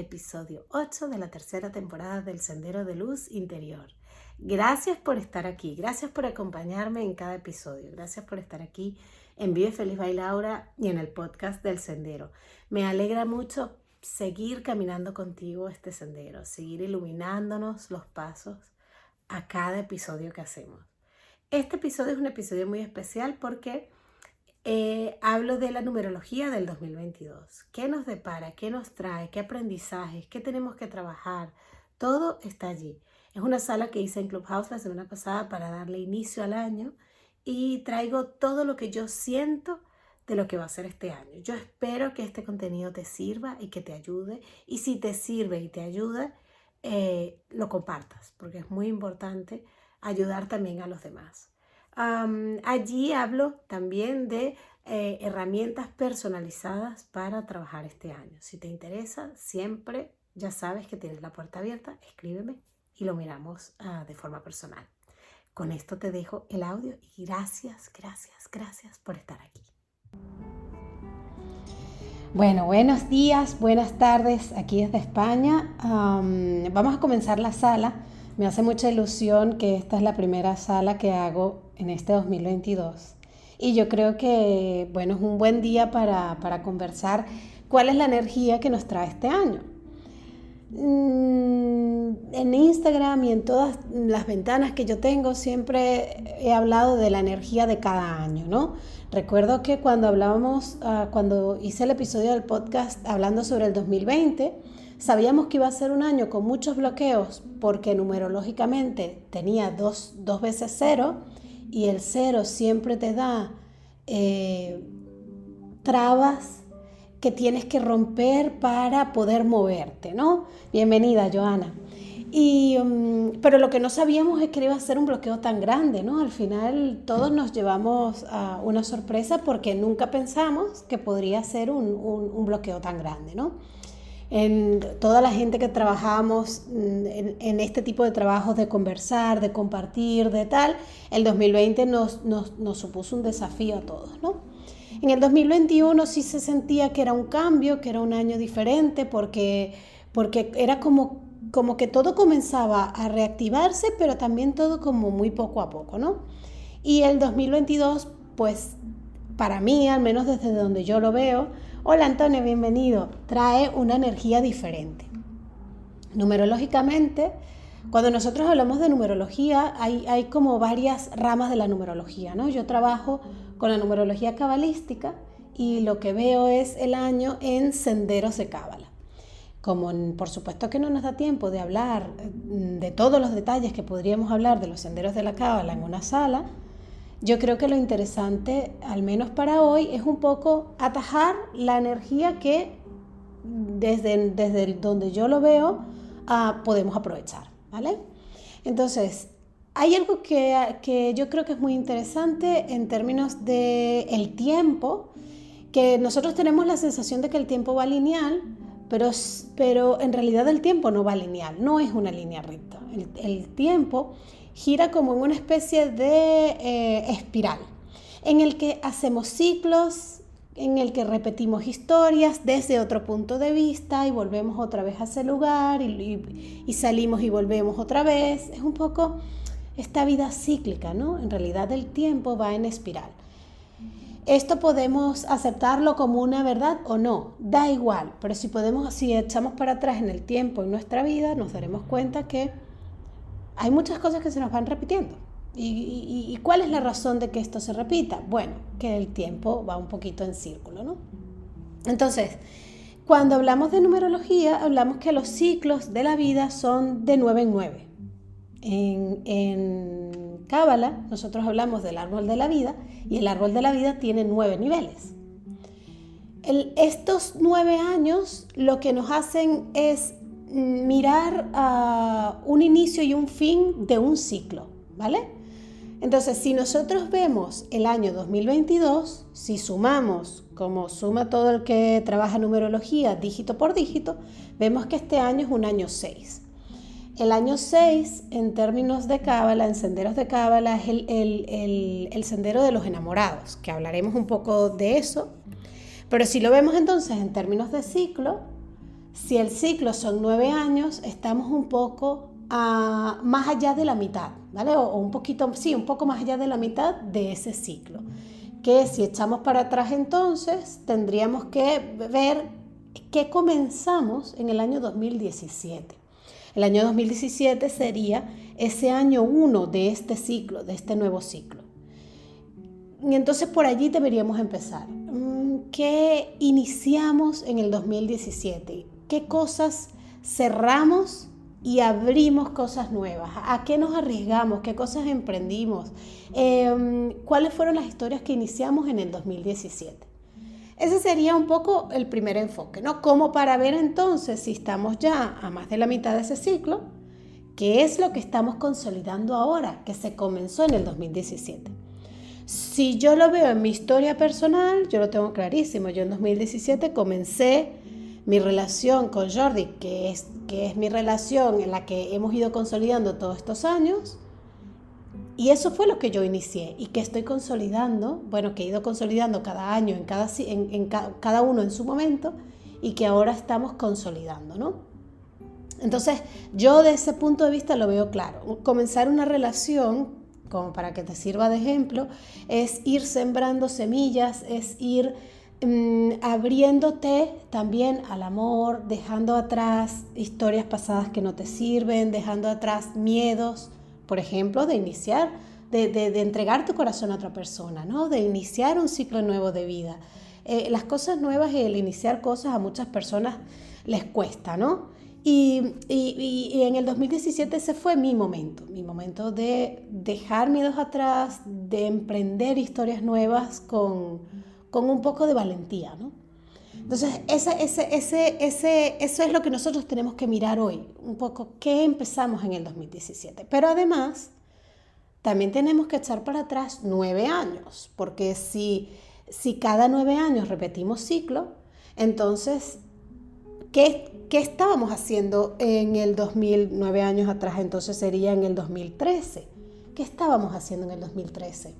episodio 8 de la tercera temporada del Sendero de Luz Interior. Gracias por estar aquí, gracias por acompañarme en cada episodio, gracias por estar aquí en Vive Feliz Bailaura y en el podcast del Sendero. Me alegra mucho seguir caminando contigo este sendero, seguir iluminándonos los pasos a cada episodio que hacemos. Este episodio es un episodio muy especial porque hablo de la numerología del 2022. ¿Qué nos depara? ¿Qué nos trae? ¿Qué aprendizajes? ¿Qué tenemos que trabajar? Todo está allí. Es una sala que hice en Clubhouse la semana pasada para darle inicio al año y traigo todo lo que yo siento de lo que va a ser este año. Yo espero que este contenido te sirva y que te ayude. Y si te sirve y te ayuda, lo compartas, porque es muy importante ayudar también a los demás. Allí hablo también de herramientas personalizadas para trabajar este año. Si te interesa, siempre ya sabes que tienes la puerta abierta, escríbeme y lo miramos de forma personal. Con esto te dejo el audio y gracias por estar aquí. Bueno, buenos días, buenas tardes, aquí desde España. Vamos a comenzar la sala. Me hace mucha ilusión que esta es la primera sala que hago en este 2022. Y yo creo que, bueno, es un buen día para conversar cuál es la energía que nos trae este año. En Instagram y en todas las ventanas que yo tengo siempre he hablado de la energía de cada año, ¿no? Recuerdo que cuando hice el episodio del podcast hablando sobre el 2020, sabíamos que iba a ser un año con muchos bloqueos porque numerológicamente tenía dos veces cero y el cero siempre te da trabas que tienes que romper para poder moverte, ¿no? Bienvenida, Joana. Pero lo que no sabíamos es que iba a ser un bloqueo tan grande, ¿no? Al final todos nos llevamos a una sorpresa porque nunca pensamos que podría ser un bloqueo tan grande, ¿no? En toda la gente que trabajamos en este tipo de trabajos de conversar, de compartir, de tal, el 2020 nos supuso un desafío a todos, ¿no? En el 2021 sí se sentía que era un cambio, que era un año diferente, porque era como que todo comenzaba a reactivarse, pero también todo como muy poco a poco, ¿no? Y el 2022, pues para mí, al menos desde donde yo lo veo, hola Antonio, bienvenido, trae una energía diferente. Numerológicamente, cuando nosotros hablamos de numerología, hay como varias ramas de la numerología, ¿no? Yo trabajo con la numerología cabalística y lo que veo es el año en senderos de cábala. Como por supuesto que no nos da tiempo de hablar de todos los detalles que podríamos hablar de los senderos de la cábala en una sala, yo creo que lo interesante, al menos para hoy, es un poco atajar la energía que desde donde yo lo veo podemos aprovechar, ¿vale? Entonces, hay algo que yo creo que es muy interesante en términos del tiempo, que nosotros tenemos la sensación de que el tiempo va lineal, pero en realidad el tiempo no va lineal, no es una línea recta. El tiempo gira como en una especie de espiral, en el que hacemos ciclos, en el que repetimos historias desde otro punto de vista y volvemos otra vez a ese lugar y salimos y volvemos otra vez. Es un poco esta vida cíclica, ¿no? En realidad el tiempo va en espiral. Esto podemos aceptarlo como una verdad o no, da igual, pero si echamos para atrás en el tiempo en nuestra vida, nos daremos cuenta que hay muchas cosas que se nos van repitiendo. ¿Y cuál es la razón de que esto se repita? Bueno, que el tiempo va un poquito en círculo, ¿no? Entonces, cuando hablamos de numerología, hablamos que los ciclos de la vida son de 9 en 9. En Cábala, nosotros hablamos del árbol de la vida y el árbol de la vida tiene 9 niveles. Estos 9 años lo que nos hacen es mirar un inicio y un fin de un ciclo, ¿vale? Entonces, si nosotros vemos el año 2022, si sumamos, como suma todo el que trabaja numerología, dígito por dígito, vemos que este año es un año 6. El año 6, en términos de cábala, en senderos de cábala, es el sendero de los enamorados, que hablaremos un poco de eso. Pero si lo vemos entonces en términos de ciclo, Si el ciclo son 9 años, estamos un poco más allá de la mitad, ¿vale? O un poquito, sí, un poco más allá de la mitad de ese ciclo. Que si echamos para atrás entonces, tendríamos que ver qué comenzamos en el año 2017. El año 2017 sería ese año 1 de este ciclo, de este nuevo ciclo. Y entonces por allí deberíamos empezar. ¿Qué iniciamos en el 2017? ¿Qué cosas cerramos y abrimos cosas nuevas? ¿A qué nos arriesgamos? ¿Qué cosas emprendimos? ¿Cuáles fueron las historias que iniciamos en el 2017? Ese sería un poco el primer enfoque, ¿no? Como para ver entonces si estamos ya a más de la mitad de ese ciclo, qué es lo que estamos consolidando ahora, que se comenzó en el 2017. Si yo lo veo en mi historia personal, yo lo tengo clarísimo. Yo en 2017 comencé mi relación con Jordi, que es mi relación en la que hemos ido consolidando todos estos años. Y eso fue lo que yo inicié y que estoy consolidando, bueno, que he ido consolidando cada año, cada uno en su momento, y que ahora estamos consolidando, ¿no? Entonces, yo de ese punto de vista lo veo claro. Comenzar una relación, como para que te sirva de ejemplo, es ir sembrando semillas, es ir abriéndote también al amor, dejando atrás historias pasadas que no te sirven, dejando atrás miedos, por ejemplo, de iniciar, de entregar tu corazón a otra persona, ¿no? De iniciar un ciclo nuevo de vida. Las cosas nuevas y el iniciar cosas a muchas personas les cuesta, ¿no? Y en el 2017 ese fue mi momento de dejar miedos atrás, de emprender historias nuevas con un poco de valentía, ¿no? Entonces, eso es lo que nosotros tenemos que mirar hoy, un poco qué empezamos en el 2017. Pero además, también tenemos que echar para atrás 9 años, porque si cada 9 años repetimos ciclo, entonces, ¿qué estábamos haciendo en el 2009 años atrás? Entonces sería en el 2013. ¿Qué estábamos haciendo en el 2013?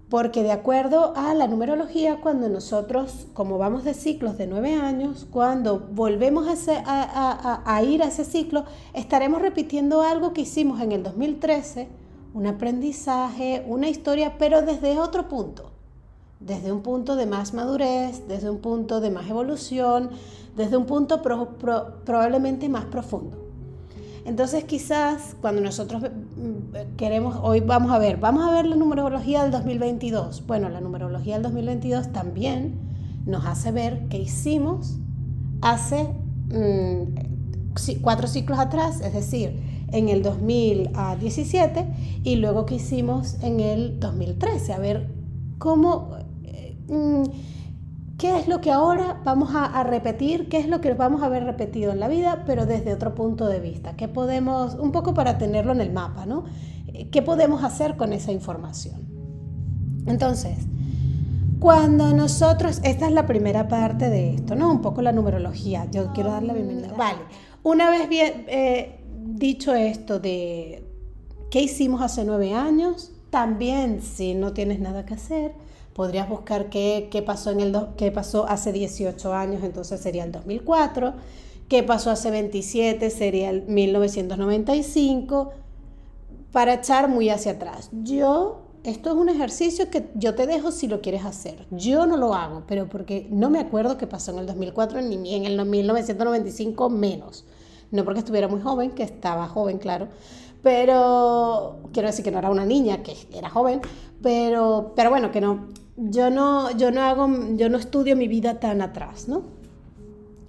Porque de acuerdo a la numerología, cuando nosotros, como vamos de ciclos de 9 años, cuando volvemos a ir a ese ciclo, estaremos repitiendo algo que hicimos en el 2013, un aprendizaje, una historia, pero desde otro punto. Desde un punto de más madurez, desde un punto de más evolución, desde un punto probablemente más profundo. Entonces quizás cuando nosotros queremos, hoy vamos a ver la numerología del 2022. Bueno, la numerología del 2022 también nos hace ver qué hicimos hace 4 ciclos atrás, es decir, en el 2017 y luego qué hicimos en el 2013. A ver qué es lo que ahora vamos a repetir, qué es lo que vamos a haber repetido en la vida, pero desde otro punto de vista. ¿Qué podemos, un poco para tenerlo en el mapa, ¿no? ¿Qué podemos hacer con esa información? Entonces, cuando nosotros, esta es la primera parte de esto, ¿no? Un poco la numerología. Yo quiero dar la bienvenida. Vale, una vez bien dicho esto de qué hicimos hace 9 años, también si no tienes nada que hacer, podrías buscar qué pasó hace 18 años, entonces sería el 2004, qué pasó hace 27, sería el 1995, para echar muy hacia atrás. Esto es un ejercicio que yo te dejo si lo quieres hacer. Yo no lo hago, pero porque no me acuerdo qué pasó en el 2004 ni en el 1995 menos. No porque estuviera muy joven, que estaba joven, claro, pero quiero decir que no era una niña, que era joven, pero bueno, que no, yo no estudio mi vida tan atrás, ¿no?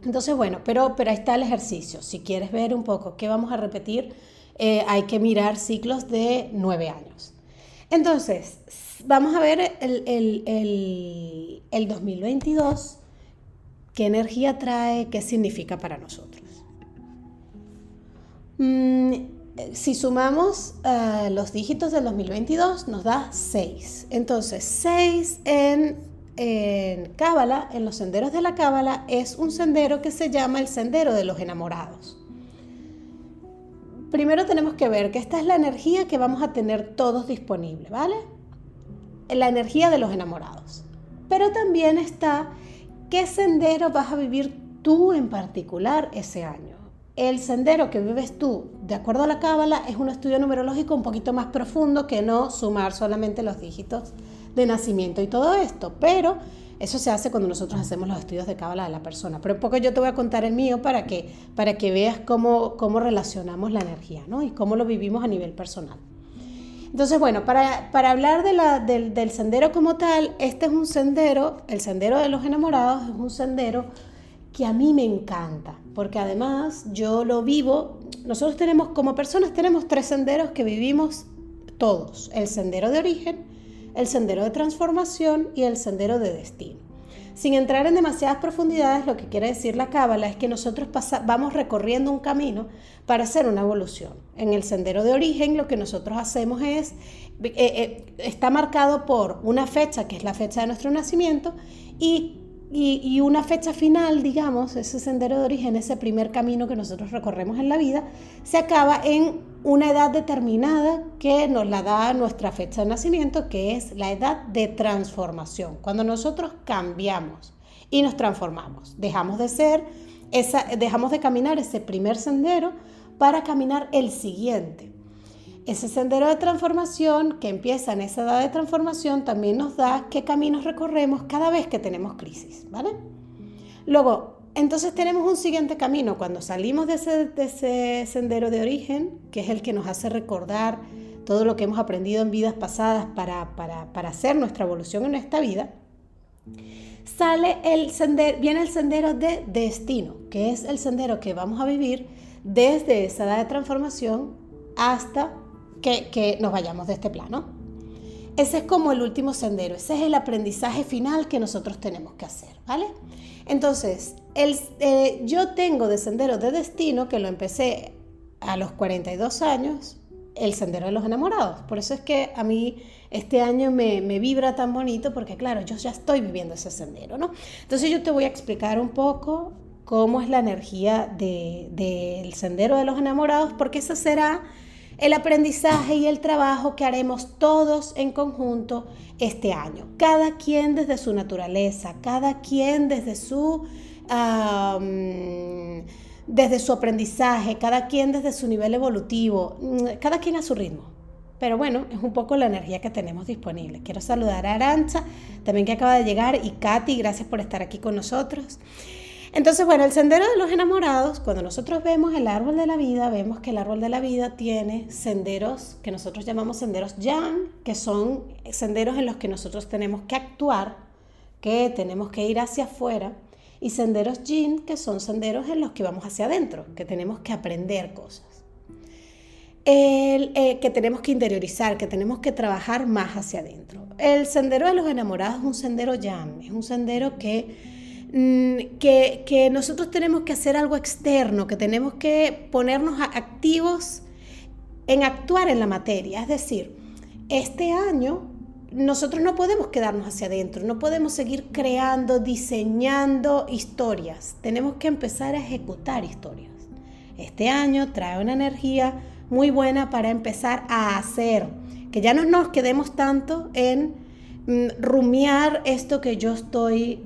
Entonces, bueno, pero ahí está el ejercicio. Si quieres ver un poco qué vamos a repetir, hay que mirar ciclos de 9 años. Entonces, vamos a ver el 2022, qué energía trae, qué significa para nosotros. Si sumamos los dígitos del 2022 nos da 6. Entonces 6 en Cábala, en los senderos de la Cábala, es un sendero que se llama el sendero de los enamorados. Primero tenemos que ver que esta es la energía que vamos a tener todos disponible, ¿vale? La energía de los enamorados. Pero también está qué sendero vas a vivir tú en particular ese año. El sendero que vives tú, de acuerdo a la Cábala, es un estudio numerológico un poquito más profundo que no sumar solamente los dígitos de nacimiento y todo esto, pero eso se hace cuando nosotros hacemos los estudios de Cábala de la persona. Pero un poco yo te voy a contar el mío para que veas cómo relacionamos la energía, ¿no? Y cómo lo vivimos a nivel personal. Entonces, bueno, para hablar del sendero como tal, este es un sendero, el sendero de los enamorados es un sendero que a mí me encanta, porque además yo lo vivo. Nosotros tenemos, como personas, tenemos 3 senderos que vivimos todos: el sendero de origen, el sendero de transformación y el sendero de destino. Sin entrar en demasiadas profundidades, lo que quiere decir la Cábala es que nosotros vamos recorriendo un camino para hacer una evolución. En el sendero de origen lo que nosotros hacemos es, está marcado por una fecha, que es la fecha de nuestro nacimiento, y una fecha final, digamos. Ese sendero de origen, ese primer camino que nosotros recorremos en la vida, se acaba en una edad determinada que nos la da nuestra fecha de nacimiento, que es la edad de transformación, cuando nosotros cambiamos y nos transformamos. Dejamos de caminar ese primer sendero para caminar el siguiente. Ese sendero de transformación que empieza en esa edad de transformación también nos da qué caminos recorremos cada vez que tenemos crisis, ¿vale? Luego, entonces tenemos un siguiente camino cuando salimos de ese sendero de origen, que es el que nos hace recordar todo lo que hemos aprendido en vidas pasadas para hacer nuestra evolución en esta vida. Viene el sendero de destino, que es el sendero que vamos a vivir desde esa edad de transformación hasta que nos vayamos de este plano. Ese es como el último sendero, ese es el aprendizaje final que nosotros tenemos que hacer, ¿vale? Entonces, yo tengo de sendero de destino, que lo empecé a los 42 años, el sendero de los enamorados. Por eso es que a mí este año me vibra tan bonito, porque claro, yo ya estoy viviendo ese sendero, ¿no? Entonces yo te voy a explicar un poco cómo es la energía del sendero de los enamorados, porque ese será el aprendizaje y el trabajo que haremos todos en conjunto este año. Cada quien desde su naturaleza, cada quien desde su aprendizaje, cada quien desde su nivel evolutivo, cada quien a su ritmo. Pero bueno, es un poco la energía que tenemos disponible. Quiero saludar a Arancha, también que acaba de llegar, y Katy, gracias por estar aquí con nosotros. Entonces, bueno, el sendero de los enamorados, cuando nosotros vemos el árbol de la vida, vemos que el árbol de la vida tiene senderos que nosotros llamamos senderos yang, que son senderos en los que nosotros tenemos que actuar, que tenemos que ir hacia afuera, y senderos yin, que son senderos en los que vamos hacia adentro, que tenemos que aprender cosas, que tenemos que interiorizar, que tenemos que trabajar más hacia adentro. El sendero de los enamorados es un sendero yang, es un sendero que nosotros tenemos que hacer algo externo, que tenemos que ponernos activos en actuar en la materia. Es decir, este año nosotros no podemos quedarnos hacia adentro, no podemos seguir creando, diseñando historias. Tenemos que empezar a ejecutar historias. Este año trae una energía muy buena para empezar a hacer, que ya no nos quedemos tanto en rumiar esto que yo estoy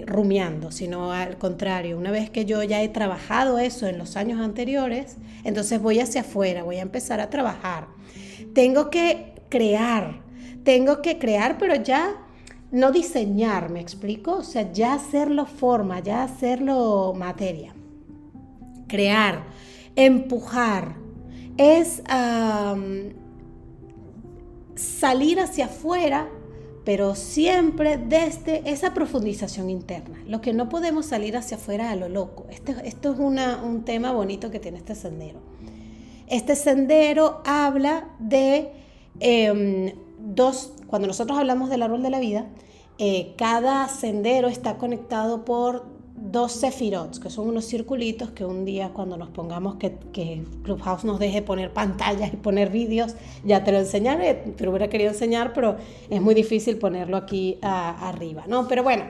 rumiando, sino al contrario, una vez que yo ya he trabajado eso en los años anteriores, entonces voy hacia afuera, voy a empezar a trabajar. Tengo que crear, pero ya no diseñar, ¿me explico? O sea, ya hacerlo forma, ya hacerlo materia. Crear, empujar, es salir hacia afuera, pero siempre desde esa profundización interna. Lo que no podemos salir hacia afuera a lo loco. Esto es un tema bonito que tiene este sendero. Este sendero habla de cuando nosotros hablamos del árbol de la vida, cada sendero está conectado por 2 sefirots, que son unos circulitos que un día, cuando nos pongamos que Clubhouse nos deje poner pantallas y poner vídeos, ya te lo enseñaré. Te lo hubiera querido enseñar, pero es muy difícil ponerlo aquí arriba, ¿no? Pero bueno,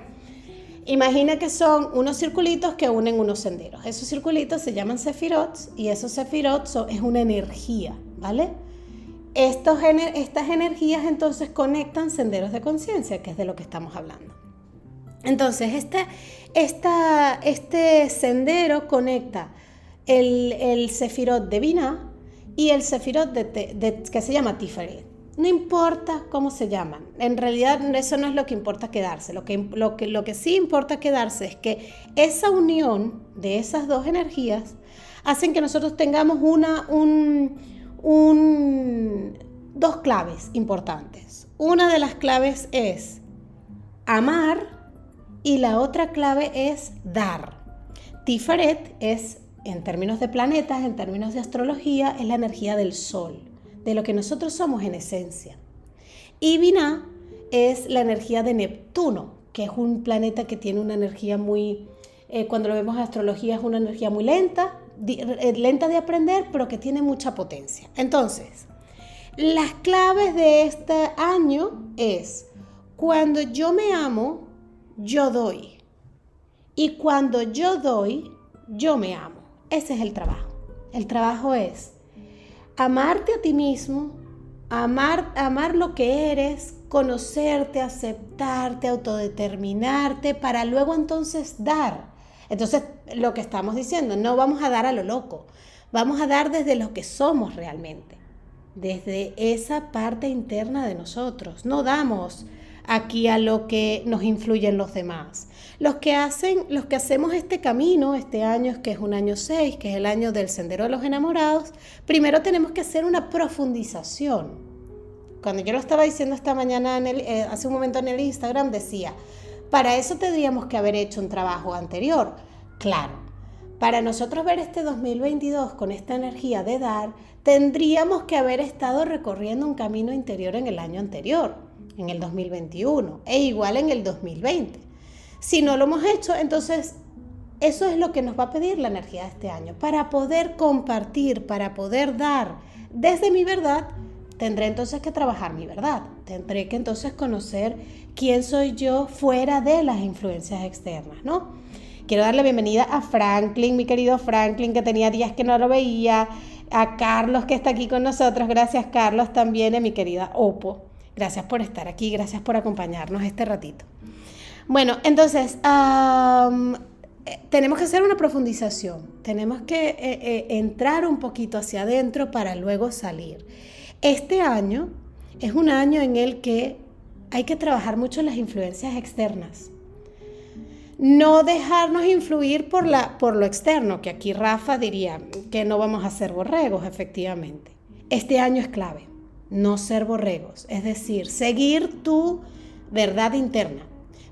imagina que son unos circulitos que unen unos senderos. Esos circulitos se llaman sefirots, y esos sefirots es una energía, ¿vale? Estas energías entonces conectan senderos de conciencia, que es de lo que estamos hablando. Entonces, este sendero conecta el Sefirot de Binah y el Sefirot que se llama Tiferet. No importa cómo se llaman, en realidad eso no es lo que importa quedarse. Lo que sí importa quedarse es que esa unión de esas dos energías hacen que nosotros tengamos dos claves importantes. Una de las claves es amar y la otra clave es dar. Tiferet es, en términos de planetas, en términos de astrología, es la energía del sol, de lo que nosotros somos en esencia. Y Binah es la energía de Neptuno, que es un planeta que tiene una energía muy, cuando lo vemos en astrología, es una energía muy lenta de aprender, pero que tiene mucha potencia. Entonces, las claves de este año es: cuando yo me amo, yo doy. Y cuando yo doy, yo me amo. Ese es el trabajo. El trabajo es amarte a ti mismo, amar lo que eres, conocerte, aceptarte, autodeterminarte, para luego entonces dar. Entonces, lo que estamos diciendo, no vamos a dar a lo loco, vamos a dar desde lo que somos realmente, desde esa parte interna de nosotros. No damos aquí a lo que nos influyen los demás. Los que hacemos este camino, este año, que es un año 6, que es el año del Sendero de los Enamorados, primero tenemos que hacer una profundización. Cuando yo lo estaba diciendo esta mañana, hace un momento en el Instagram, decía, para eso tendríamos que haber hecho un trabajo anterior. Claro, para nosotros ver este 2022 con esta energía de dar, tendríamos que haber estado recorriendo un camino interior en el año anterior, en el 2021, e igual en el 2020. Si no lo hemos hecho, entonces eso es lo que nos va a pedir la energía de este año. Para poder compartir, para poder dar desde mi verdad, tendré entonces que trabajar mi verdad. Tendré que entonces conocer quién soy yo fuera de las influencias externas, ¿no? Quiero darle bienvenida a Franklin, mi querido Franklin, que tenía días que no lo veía, a Carlos, que está aquí con nosotros. Gracias, Carlos, también a mi querida Opo. Gracias por estar aquí, gracias por acompañarnos este ratito. Bueno, entonces, tenemos que hacer una profundización, tenemos que entrar un poquito hacia adentro para luego salir. Este año es un año en el que hay que trabajar mucho las influencias externas. No dejarnos influir por lo externo, que aquí Rafa diría que no vamos a ser borregos, efectivamente. Este año es clave, no ser borregos, es decir, seguir tu verdad interna,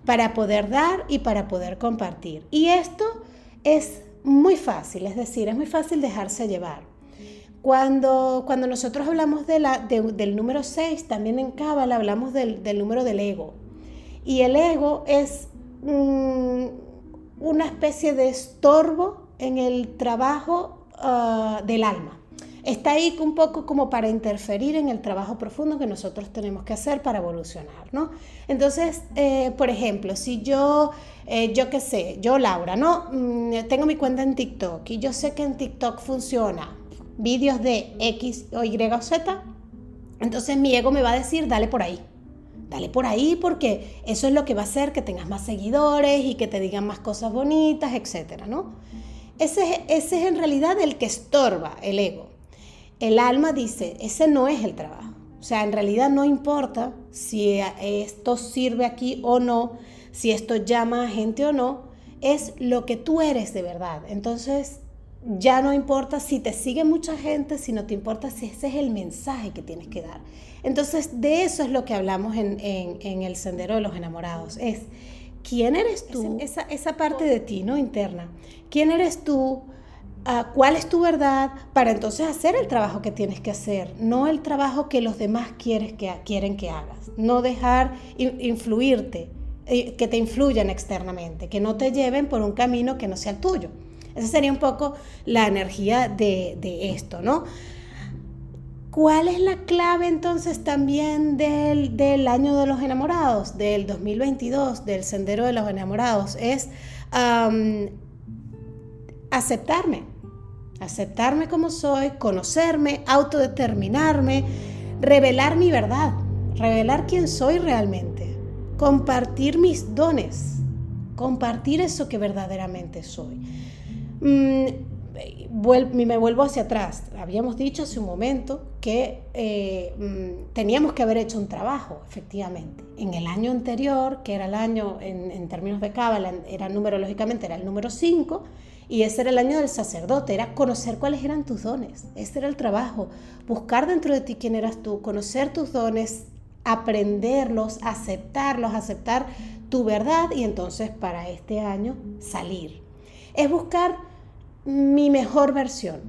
para poder dar y para poder compartir. Y esto es muy fácil, es decir, es muy fácil dejarse llevar. Cuando nosotros hablamos del número 6, también en Cábala hablamos del número del ego. Y el ego es una especie de estorbo en el trabajo del alma. Está ahí un poco como para interferir en el trabajo profundo que nosotros tenemos que hacer para evolucionar, ¿no? Entonces, por ejemplo, si yo qué sé, yo Laura, ¿no? Tengo mi cuenta en TikTok y yo sé que en TikTok funciona vídeos de X o Y o Z, entonces mi ego me va a decir, dale por ahí porque eso es lo que va a hacer que tengas más seguidores y que te digan más cosas bonitas, etcétera, ¿no? Ese es en realidad el que estorba el ego. El alma dice, ese no es el trabajo. O sea, en realidad no importa si esto sirve aquí o no, si esto llama a gente o no, es lo que tú eres de verdad. Entonces, ya no importa si te sigue mucha gente, si no te importa si ese es el mensaje que tienes que dar. Entonces, de eso es lo que hablamos en el Sendero de los Enamorados. Es, ¿quién eres tú? Esa parte de ti, ¿no? Interna. ¿Quién eres tú? ¿Cuál es tu verdad? Para entonces hacer el trabajo que tienes que hacer, no el trabajo que los demás quieren que hagas. No dejar influirte, que te influyan externamente, que no te lleven por un camino que no sea el tuyo. Esa sería un poco la energía de esto, ¿no? ¿Cuál es la clave entonces también del año de los enamorados, del 2022, del Sendero de los Enamorados? Es aceptarme como soy, conocerme, autodeterminarme, revelar mi verdad, revelar quién soy realmente, compartir mis dones, compartir eso que verdaderamente soy. Me vuelvo hacia atrás. Habíamos dicho hace un momento que teníamos que haber hecho un trabajo, efectivamente. En el año anterior, que era el año en términos de Cábala, era numerológicamente era el número 5, y ese era el año del sacerdote, era conocer cuáles eran tus dones. Ese era el trabajo, buscar dentro de ti quién eras tú, conocer tus dones, aprenderlos, aceptar tu verdad, y entonces para este año salir. Es buscar mi mejor versión,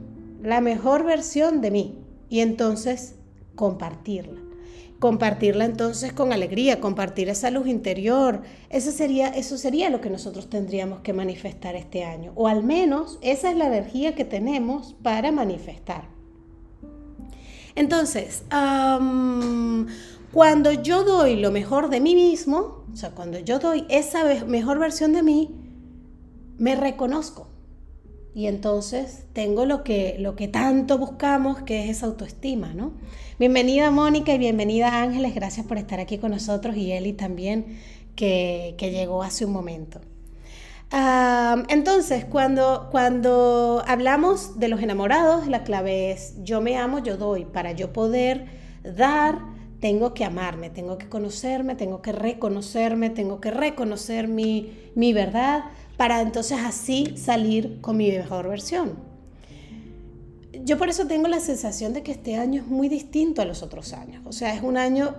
la mejor versión de mí, y entonces compartirla entonces con alegría, compartir esa luz interior. Eso sería lo que nosotros tendríamos que manifestar este año, o al menos esa es la energía que tenemos para manifestar. Entonces, cuando yo doy lo mejor de mí mismo, o sea, cuando yo doy esa mejor versión de mí, me reconozco. Y entonces tengo lo que tanto buscamos, que es esa autoestima, ¿no? Bienvenida Mónica y bienvenida Ángeles, gracias por estar aquí con nosotros, y Eli también, que llegó hace un momento. Entonces, cuando hablamos de los enamorados, la clave es: yo me amo, yo doy. Para yo poder dar, tengo que amarme, tengo que conocerme, tengo que reconocerme, tengo que reconocer mi verdad, para entonces así salir con mi mejor versión. Yo por eso tengo la sensación de que este año es muy distinto a los otros años. O sea, es un año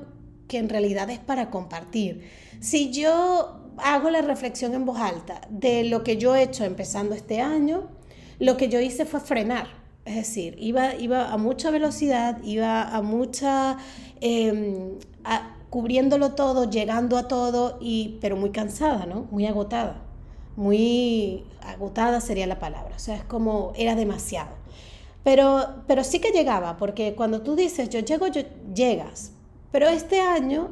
que en realidad es para compartir. Si yo hago la reflexión en voz alta de lo que yo he hecho empezando este año, lo que yo hice fue frenar. Es decir, iba a mucha velocidad, iba a mucha... cubriéndolo todo, llegando a todo, pero muy cansada, ¿no? Muy agotada. Muy agotada sería la palabra, o sea, es como, era demasiado. Pero sí que llegaba, porque cuando tú dices, yo llego, llegas. Pero este año,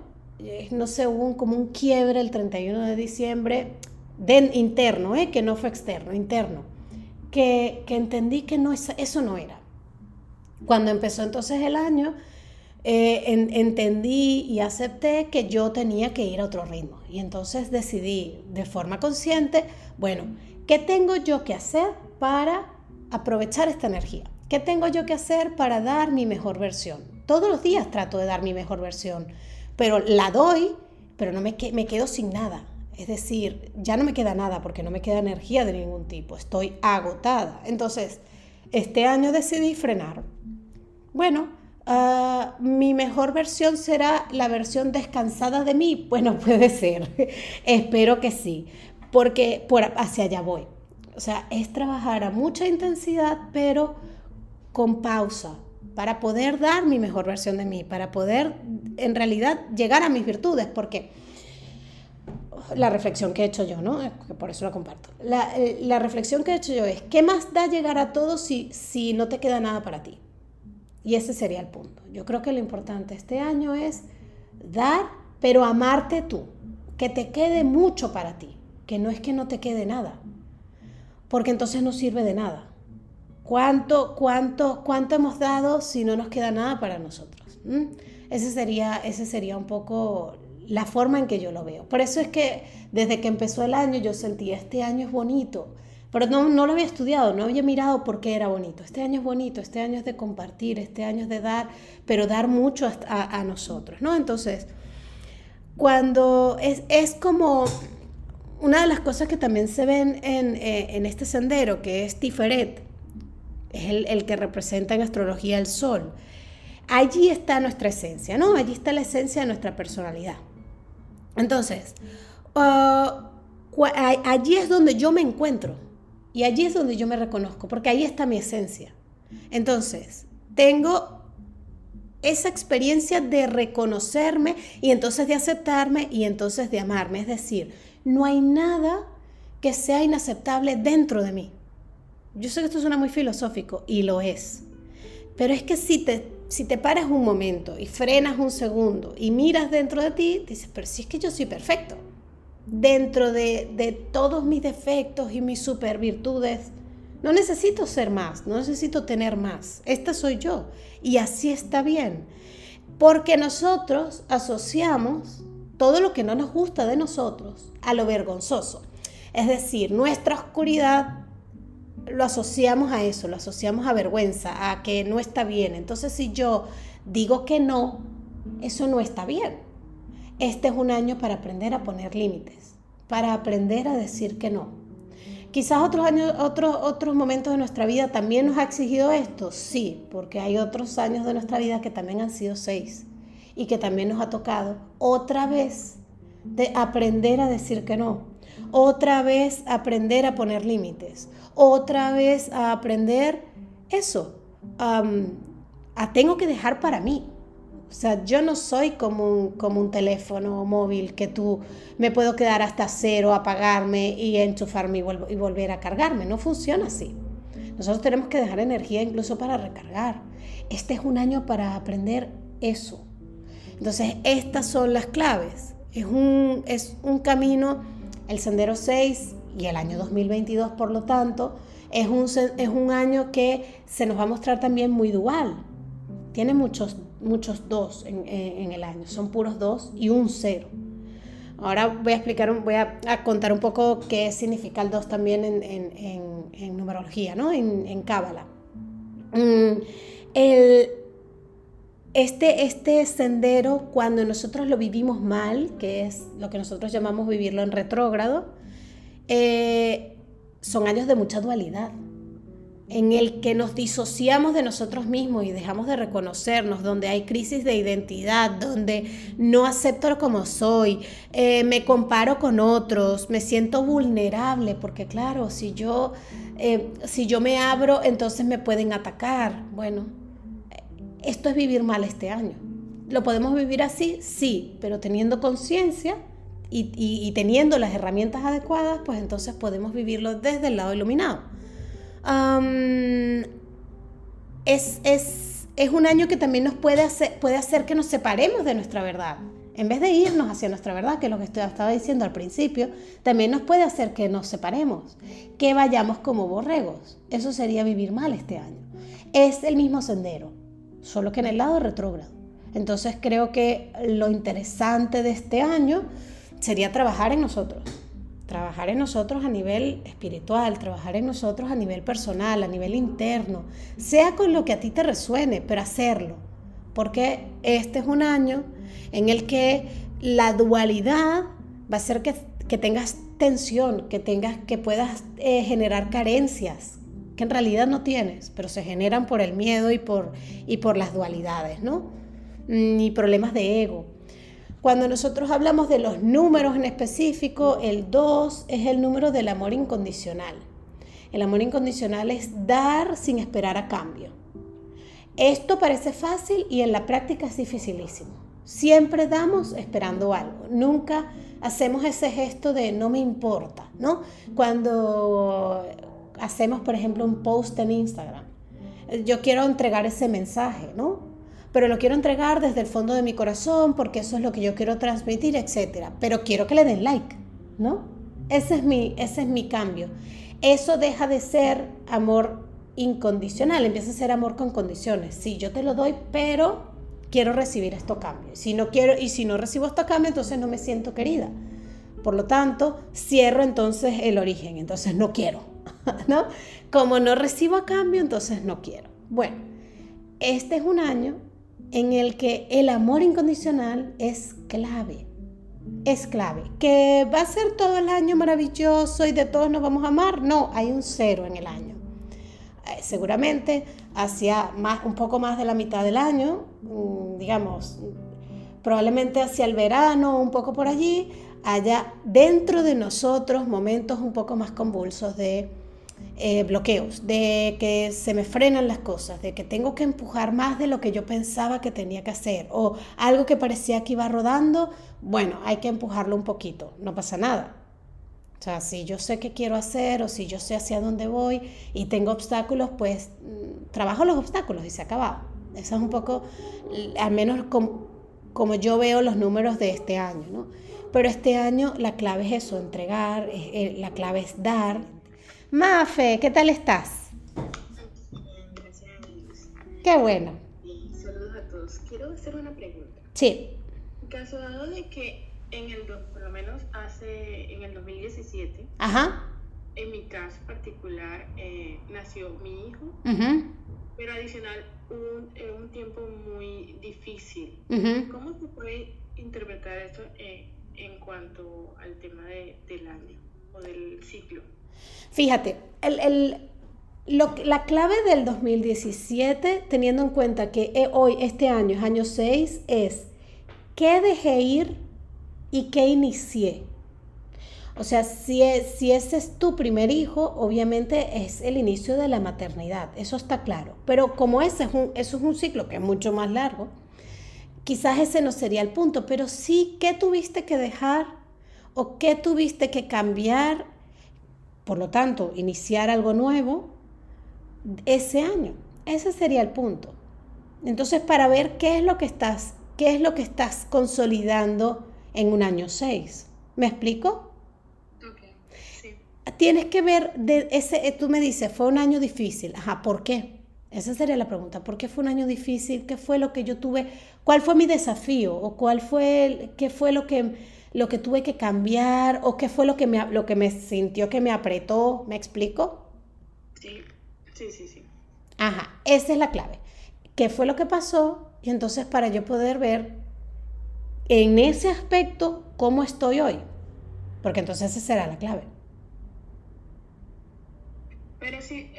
no sé, hubo como un quiebre el 31 de diciembre, interno, que no fue externo, interno, que entendí que eso no era. Cuando empezó entonces el año, entendí y acepté que yo tenía que ir a otro ritmo, y entonces decidí de forma consciente, bueno, ¿qué tengo yo que hacer para aprovechar esta energía? ¿Qué tengo yo que hacer para dar mi mejor versión? Todos los días trato de dar mi mejor versión, pero la doy, pero no me quedo sin nada. Es decir, ya no me queda nada porque no me queda energía de ningún tipo, estoy agotada. Entonces, este año decidí frenar. Bueno, mi mejor versión será la versión descansada de mí. Bueno, puede ser, espero que sí, porque hacia allá voy. O sea, es trabajar a mucha intensidad, pero con pausa, para poder dar mi mejor versión de mí, para poder en realidad llegar a mis virtudes, porque la reflexión que he hecho yo, ¿no? Por eso la comparto. La reflexión que he hecho yo es: ¿qué más da llegar a todo si no te queda nada para ti? Y ese sería el punto. Yo creo que lo importante este año es dar, pero amarte tú, que te quede mucho para ti, que no es que no te quede nada, porque entonces no sirve de nada. ¿Cuánto hemos dado si no nos queda nada para nosotros? Ese sería un poco la forma en que yo lo veo. Por eso es que desde que empezó el año yo sentía, este año es bonito, pero no lo había estudiado, no había mirado por qué era bonito. Este año es bonito, este año es de compartir, este año es de dar, pero dar mucho a nosotros, ¿no? Entonces, cuando es como una de las cosas que también se ven en este sendero, que es Tiferet, es el que representa en astrología el sol. Allí está nuestra esencia, ¿no? Allí está la esencia de nuestra personalidad. Entonces, allí es donde yo me encuentro, y allí es donde yo me reconozco, porque ahí está mi esencia. Entonces, tengo esa experiencia de reconocerme, y entonces de aceptarme, y entonces de amarme. Es decir, no hay nada que sea inaceptable dentro de mí. Yo sé que esto suena muy filosófico, y lo es. Pero es que si te paras un momento y frenas un segundo y miras dentro de ti, dices, pero si es que yo soy perfecto. Dentro de todos mis defectos y mis super virtudes, no necesito ser más, no necesito tener más. Esta soy yo, y así está bien. Porque nosotros asociamos todo lo que no nos gusta de nosotros a lo vergonzoso. Es decir, nuestra oscuridad lo asociamos a eso, lo asociamos a vergüenza, a que no está bien. Entonces, si yo digo que no, eso no está bien. Este es un año para aprender a poner límites, para aprender a decir que no. Quizás otros momentos de nuestra vida también nos ha exigido esto, sí, porque hay otros años de nuestra vida que también han sido 6 y que también nos ha tocado otra vez de aprender a decir que no, otra vez aprender a poner límites, otra vez a aprender eso, tengo que dejar para mí. O sea, yo no soy como un teléfono móvil que tú me puedo quedar hasta cero, apagarme y enchufarme y volver a cargarme. No funciona así. Nosotros tenemos que dejar energía incluso para recargar. Este es un año para aprender eso. Entonces, estas son las claves. Es un camino, el Sendero 6 y el año 2022, por lo tanto, es un año que se nos va a mostrar también muy dual. Tiene muchos 2 en el año, son puros 2 y un 0. Ahora voy a contar un poco qué significa el 2 también en numerología, ¿no? En Cábala. Este sendero, cuando nosotros lo vivimos mal, que es lo que nosotros llamamos vivirlo en retrógrado, son años de mucha dualidad, en el que nos disociamos de nosotros mismos y dejamos de reconocernos, donde hay crisis de identidad, donde no acepto como soy, me comparo con otros, me siento vulnerable, porque claro, si yo me abro, entonces me pueden atacar. Bueno, esto es vivir mal este año. ¿Lo podemos vivir así? Sí, pero teniendo conciencia y teniendo las herramientas adecuadas, pues entonces podemos vivirlo desde el lado iluminado. Es un año que también nos puede hacer que nos separemos de nuestra verdad. En vez de irnos hacia nuestra verdad, que es lo que estaba diciendo al principio, también nos puede hacer que nos separemos, que vayamos como borregos. Eso sería vivir mal este año. Es el mismo sendero, solo que en el lado retrógrado. Entonces creo que lo interesante de este año sería trabajar en nosotros a nivel espiritual, trabajar en nosotros a nivel personal, a nivel interno, sea con lo que a ti te resuene, pero hacerlo, porque este es un año en el que la dualidad va a hacer que tengas tensión, que puedas generar carencias, que en realidad no tienes, pero se generan por el miedo y por las dualidades, ¿no? Y problemas de ego. Cuando nosotros hablamos de los números en específico, el 2 es el número del amor incondicional. El amor incondicional es dar sin esperar a cambio. Esto parece fácil y en la práctica es dificilísimo. Siempre damos esperando algo. Nunca hacemos ese gesto de no me importa, ¿no? Cuando hacemos, por ejemplo, un post en Instagram, yo quiero entregar ese mensaje, ¿no? Pero lo quiero entregar desde el fondo de mi corazón porque eso es lo que yo quiero transmitir, etc. Pero quiero que le den like, ¿no? Ese es mi cambio. Eso deja de ser amor incondicional, empieza a ser amor con condiciones. Sí, yo te lo doy, pero quiero recibir esto a cambio. Si no recibo esto a cambio, entonces no me siento querida. Por lo tanto, cierro entonces el origen, entonces no quiero, ¿no? Como no recibo a cambio, entonces no quiero. Bueno, este es un año en el que el amor incondicional es clave. Es clave. ¿Que va a ser todo el año maravilloso y de todos nos vamos a amar? No, hay un 0 en el año. Seguramente hacia un poco más de la mitad del año, digamos, probablemente hacia el verano, un poco por allí, haya dentro de nosotros momentos un poco más convulsos de bloqueos, de que se me frenan las cosas, de que tengo que empujar más de lo que yo pensaba que tenía que hacer, o algo que parecía que iba rodando, bueno, hay que empujarlo un poquito, no pasa nada. O sea, si yo sé qué quiero hacer o si yo sé hacia dónde voy y tengo obstáculos, pues trabajo los obstáculos y se acaba. Eso es un poco, al menos como yo veo los números de este año, ¿no? Pero este año la clave es eso, entregar, la clave es dar. Mafe, ¿qué tal estás? Gracias a Dios. Qué bueno. Y saludos a todos. Quiero hacer una pregunta. Sí. En caso dado de que por lo menos en el 2017, Ajá. en mi caso particular, nació mi hijo, Ujú, pero adicional un tiempo muy difícil. ujú. ¿Cómo se puede interpretar esto en cuanto al tema del año o del ciclo? Fíjate, la clave del 2017, teniendo en cuenta que hoy, este año, es año 6, es qué dejé ir y qué inicié. O sea, si ese es tu primer hijo, obviamente es el inicio de la maternidad, eso está claro. Pero como eso es un ciclo que es mucho más largo, quizás ese no sería el punto, pero sí qué tuviste que dejar o qué tuviste que cambiar, por lo tanto, iniciar algo nuevo ese año. Ese sería el punto. Entonces, para ver qué es lo que estás consolidando en un año 6. ¿Me explico? Ok, sí. Tienes que ver tú me dices, fue un año difícil. Ajá, ¿por qué? Esa sería la pregunta. ¿Por qué fue un año difícil? ¿Qué fue lo que yo tuve? ¿Cuál fue mi desafío? ¿O qué fue lo que tuve que cambiar? ¿O qué fue lo que me sintió que me apretó? ¿Me explico? Sí, sí, sí, sí. Ajá, esa es la clave. ¿Qué fue lo que pasó? Y entonces para yo poder ver en ese aspecto cómo estoy hoy. Porque entonces esa será la clave. Pero sí,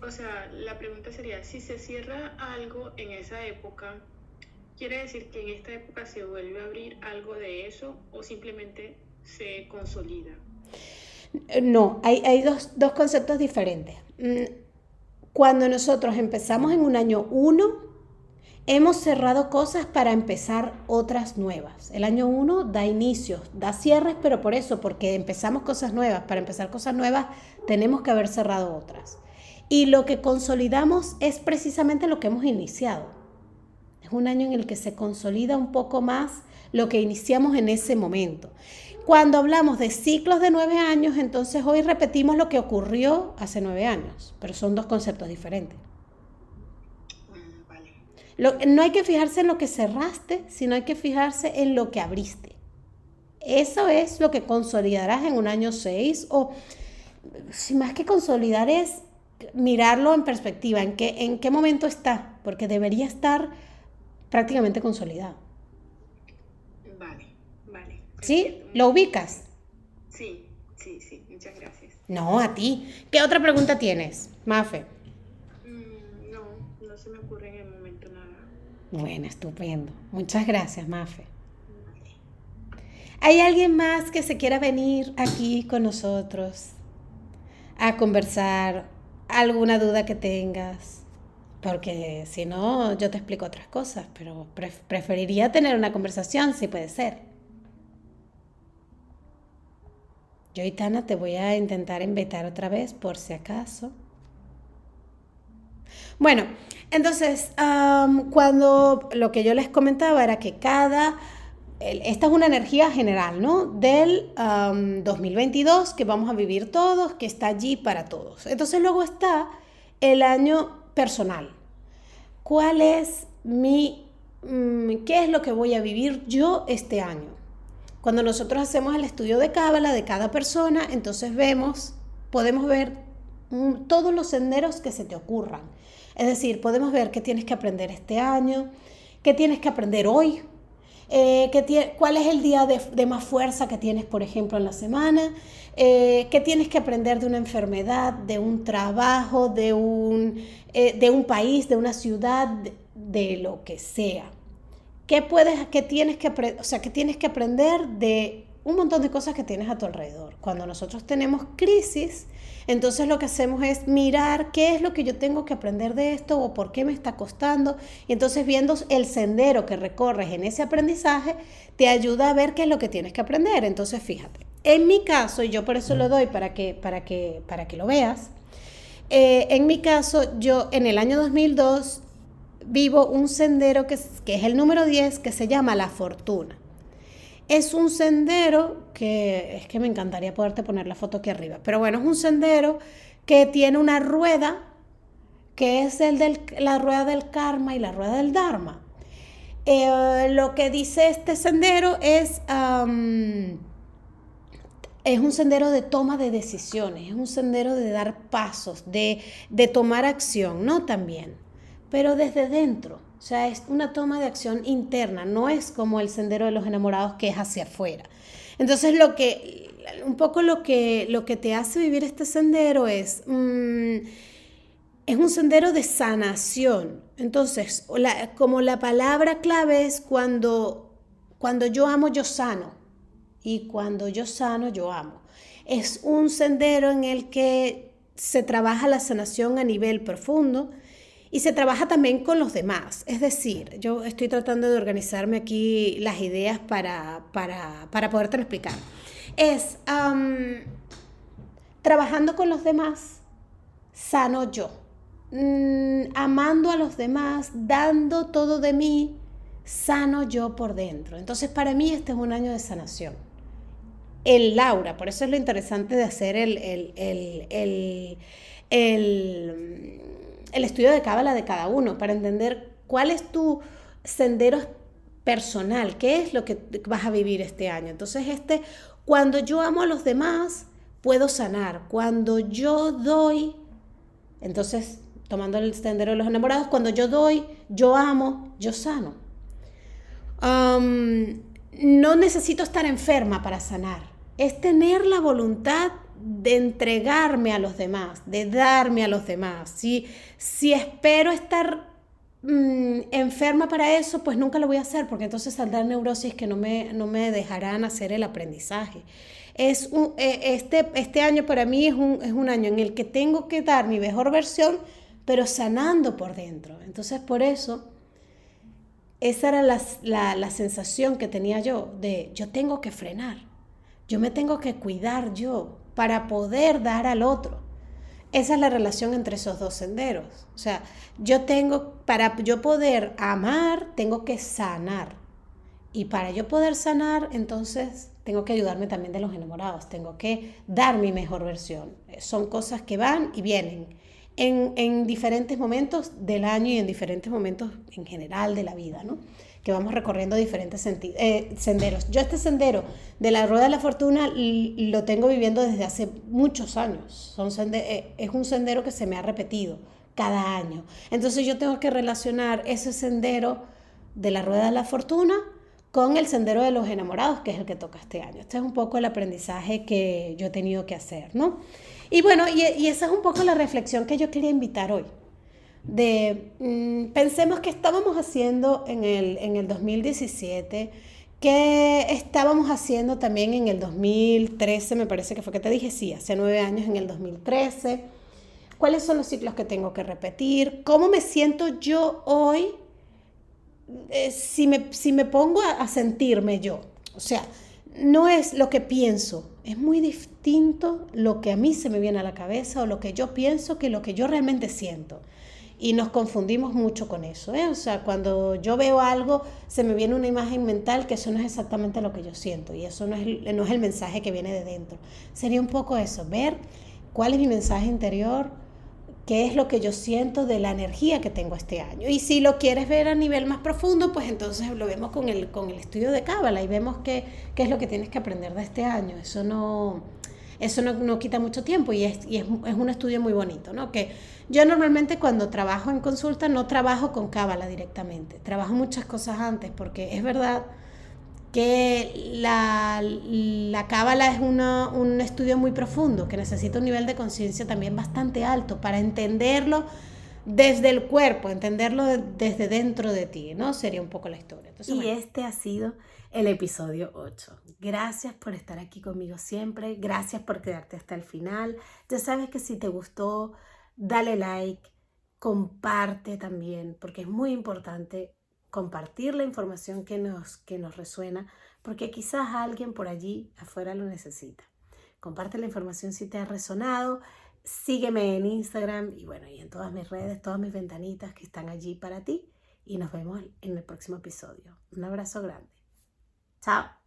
o sea, la pregunta sería, si se cierra algo en esa época, ¿quiere decir que en esta época se vuelve a abrir algo de eso o simplemente se consolida? No, hay dos conceptos diferentes. Cuando nosotros empezamos en un año 1, hemos cerrado cosas para empezar otras nuevas. El año 1 da inicios, da cierres, pero por eso, porque empezamos cosas nuevas. Para empezar cosas nuevas tenemos que haber cerrado otras. Y lo que consolidamos es precisamente lo que hemos iniciado. Es un año en el que se consolida un poco más lo que iniciamos en ese momento. Cuando hablamos de ciclos de 9 años, entonces hoy repetimos lo que ocurrió hace 9 años, pero son dos conceptos diferentes. Vale. No hay que fijarse en lo que cerraste, sino hay que fijarse en lo que abriste. Eso es lo que consolidarás en un año 6 o si más que consolidar es mirarlo en perspectiva, en qué momento está, porque debería estar prácticamente consolidado. Vale, vale, ¿Sí? entiendo. ¿Lo ubicas? Sí, sí, sí, muchas gracias. No, a ti. ¿Qué otra pregunta tienes, Mafe? No, no se me ocurre en el momento nada. Bueno, estupendo. Muchas gracias, Mafe. Vale. ¿Hay alguien más que se quiera venir aquí con nosotros a conversar? ¿Alguna duda que tengas? Porque si no, yo te explico otras cosas, pero preferiría tener una conversación, si puede ser. Yo y Tana te voy a intentar invitar otra vez por si acaso. Bueno, entonces, cuando lo que yo les comentaba era que esta es una energía general, ¿no? Del 2022 que vamos a vivir todos, que está allí para todos. Entonces luego está el año personal. ¿Cuál es qué es lo que voy a vivir yo este año? Cuando nosotros hacemos el estudio de Cábala de cada persona, entonces podemos ver todos los senderos que se te ocurran. Es decir, podemos ver qué tienes que aprender este año, qué tienes que aprender hoy, cuál es el día de más fuerza que tienes, por ejemplo, en la semana, qué tienes que aprender de una enfermedad, de un trabajo, de un país, de una ciudad, de lo que sea. ¿Qué tienes que aprender? O sea, ¿qué tienes que aprender de un montón de cosas que tienes a tu alrededor? Cuando nosotros tenemos crisis, entonces lo que hacemos es mirar qué es lo que yo tengo que aprender de esto o por qué me está costando. Y entonces viendo el sendero que recorres en ese aprendizaje, te ayuda a ver qué es lo que tienes que aprender. Entonces, fíjate, en mi caso, y yo por eso lo doy para que lo veas, en mi caso, yo en el año 2002 vivo un sendero que es el número 10, que se llama La Fortuna. Es un sendero que es que me encantaría poderte poner la foto aquí arriba, pero bueno, es un sendero que tiene una rueda que es la rueda del karma y la rueda del dharma. Lo que dice este sendero es un sendero de toma de decisiones, es un sendero de dar pasos, de tomar acción, ¿no? También, pero desde dentro. O sea, es una toma de acción interna, no es como el sendero de los enamorados que es hacia afuera. Entonces, un poco lo que te hace vivir este sendero es un sendero de sanación. Entonces, como la palabra clave es cuando yo amo, yo sano. Y cuando yo sano, yo amo. Es un sendero en el que se trabaja la sanación a nivel profundo y se trabaja también con los demás. Es decir, yo estoy tratando de organizarme aquí las ideas para poderte explicar. Es trabajando con los demás, sano yo. Amando a los demás, dando todo de mí, sano yo por dentro. Entonces, para mí este es un año de sanación. El Laura, por eso es lo interesante de hacer el estudio de cábala de cada uno, para entender cuál es tu sendero personal, qué es lo que vas a vivir este año. Entonces, cuando yo amo a los demás, puedo sanar. Cuando yo doy, entonces, tomando el sendero de los enamorados, cuando yo doy, yo amo, yo sano. No necesito estar enferma para sanar. Es tener la voluntad de entregarme a los demás, de darme a los demás. Si espero estar enferma para eso, pues nunca lo voy a hacer, porque entonces saldrán neurosis que no me dejarán hacer el aprendizaje. Este año para mí es un año en el que tengo que dar mi mejor versión, pero sanando por dentro. Entonces, por eso, esa era la sensación que tenía yo, de yo tengo que frenar. Yo me tengo que cuidar yo para poder dar al otro. Esa es la relación entre esos dos senderos. O sea, para yo poder amar, tengo que sanar. Y para yo poder sanar, entonces tengo que ayudarme también de los enamorados. Tengo que dar mi mejor versión. Son cosas que van y vienen en diferentes momentos del año y en diferentes momentos en general de la vida, ¿no? Que vamos recorriendo diferentes senderos. Yo este sendero de la Rueda de la Fortuna lo tengo viviendo desde hace muchos años. Es un sendero que se me ha repetido cada año. Entonces yo tengo que relacionar ese sendero de la Rueda de la Fortuna con el sendero de los enamorados, que es el que toca este año. Este es un poco el aprendizaje que yo he tenido que hacer, ¿no? Y bueno, y esa es un poco la reflexión que yo quería invitar hoy. Pensemos qué estábamos haciendo en el 2017, qué estábamos haciendo también en el 2013, me parece que fue que te dije, sí, hace 9 años en el 2013, cuáles son los ciclos que tengo que repetir, cómo me siento yo hoy, si me pongo a sentirme yo, o sea, no es lo que pienso, es muy distinto lo que a mí se me viene a la cabeza o lo que yo pienso que lo que yo realmente siento. Y nos confundimos mucho con eso, ¿eh? O sea, cuando yo veo algo, se me viene una imagen mental que eso no es exactamente lo que yo siento y eso no es el mensaje que viene de dentro. Sería un poco eso, ver cuál es mi mensaje interior, qué es lo que yo siento de la energía que tengo este año. Y si lo quieres ver a nivel más profundo, pues entonces lo vemos con el estudio de cábala y vemos qué es lo que tienes que aprender de este año. Eso no quita mucho tiempo y es un estudio muy bonito, ¿no? Que yo normalmente cuando trabajo en consulta no trabajo con cábala directamente, trabajo muchas cosas antes, porque es verdad que la cábala es un estudio muy profundo, que necesita un nivel de conciencia también bastante alto para entenderlo desde el cuerpo, entenderlo desde dentro de ti, ¿no? Sería un poco la historia. Entonces, bueno. Este ha sido el episodio 8. Gracias por estar aquí conmigo siempre, gracias por quedarte hasta el final. Ya sabes que si te gustó, dale like, comparte también, porque es muy importante compartir la información que nos resuena, porque quizás alguien por allí afuera lo necesita. Comparte la información si te ha resonado, sígueme en Instagram y bueno, y en todas mis redes, todas mis ventanitas que están allí para ti y nos vemos en el próximo episodio. Un abrazo grande. Chao.